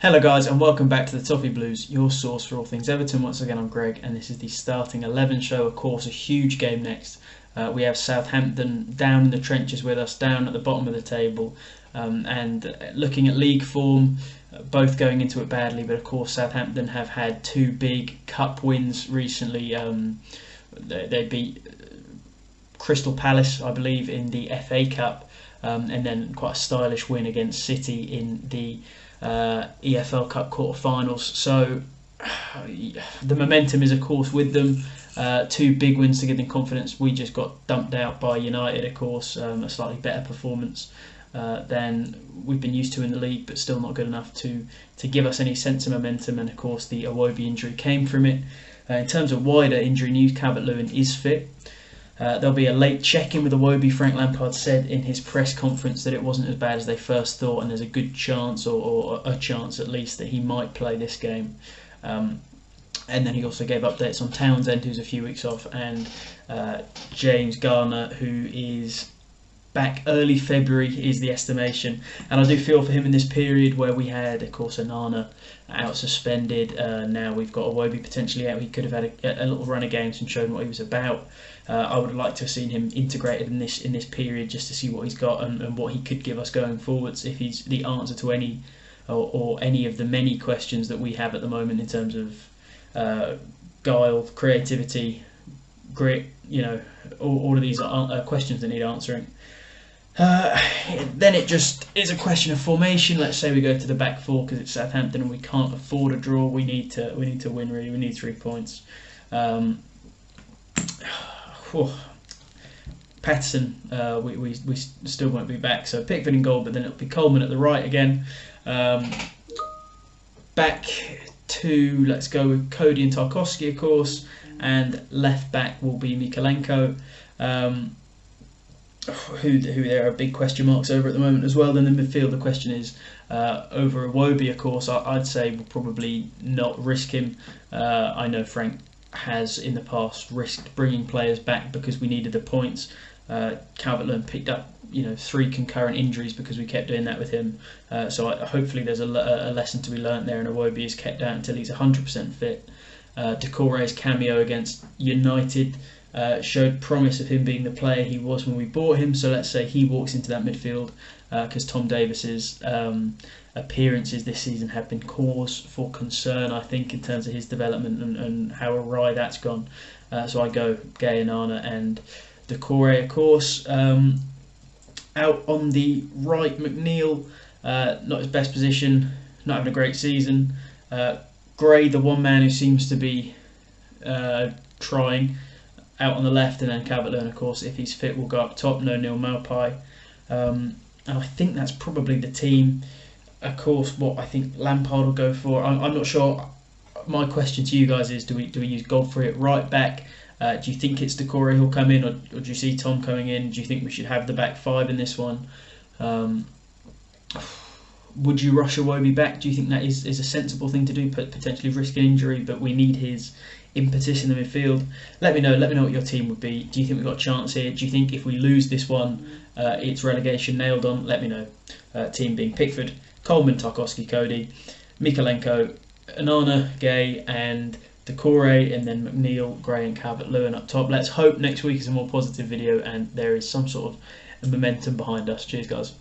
Hello guys and welcome back to the Toffee Blues, your source for all things Everton. Once again I'm Greg and this is the starting 11 show. Of course, a huge game next. We have Southampton down in the trenches with us, down at the bottom of the table, and looking at league form, both going into it badly, but of course Southampton have had two big cup wins recently. They beat Crystal Palace, I believe, in the FA Cup, and then quite a stylish win against City in the EFL Cup quarter-finals. So the momentum is of course with them. Two big wins to give them confidence. We just got dumped out by United, of course, a slightly better performance than we've been used to in the league, but still not good enough to give us any sense of momentum. And of course the Iwobi injury came from it. In terms of wider injury news, Calvert-Lewin is fit. There'll be a late check-in with Iwobi. Frank Lampard said in his press conference that it wasn't as bad as they first thought, and there's a good chance, or a chance at least, that he might play this game. And then he also gave updates on Townsend, who's a few weeks off, and James Garner, who is back early February is the estimation. And I do feel for him in this period where we had, of course, Onana out suspended. Now we've got Iwobi potentially out. He could have had a little run of games and shown what he was about. I would have liked to have seen him integrated in this period, just to see what he's got and what he could give us going forwards, if he's the answer to any or any of the many questions that we have at the moment in terms of guile, creativity, grit, all of these questions that need answering. Then it just is a question of formation. Let's say we go to the back four because it's Southampton and we can't afford a draw. We need to win, really. We need 3 points. Patterson, we still won't be back, so Pickford in goal, but then it'll be Coleman at the right again. Back to, let's go with Cody and Tarkowski, of course, and left back will be Mykolenko, who there are big question marks over at the moment as well. Then the midfield, the question is over Iwobi, of course. I'd say we'll probably not risk him. I know Frank has in the past risked bringing players back because we needed the points. Calvert-Lewin picked up 3 concurrent injuries because we kept doing that with him. So hopefully there's a lesson to be learnt there, and Iwobi is kept out until he's 100% fit. Doucouré's cameo against United showed promise of him being the player he was when we bought him. So let's say he walks into that midfield, because Tom Davies's appearances this season have been cause for concern, I think, in terms of his development and how awry that's gone. So I go Gay, Onana and Doucouré, of course. Out on the right, McNeil, not his best position, not having a great season. Gray, the one man who seems to be trying, out on the left, and then Calvert-Lewin, of course, if he's fit, will go up top. No Neil Maupay. And I think that's probably the team. Of course, what I think Lampard will go for, I'm not sure. My question to you guys is, do we use Godfrey at right back? Do you think it's Doucouré who'll come in, or do you see Tom coming in? Do you think we should have the back 5 in this one? Would you rush Iwobi back? Do you think that is a sensible thing to do, potentially risk an injury, but we need his impetus in the midfield? Let me know what your team would be. Do you think we've got a chance here? Do you think if we lose this one, it's relegation nailed on? Let me know. Team being Pickford, Coleman, Tarkowski, Cody, Mykolenko, Onana, Gay and Doucouré, and then McNeil, Gray and Calvert-Lewin up top. Let's hope next week is a more positive video and there is some sort of momentum behind us. Cheers guys.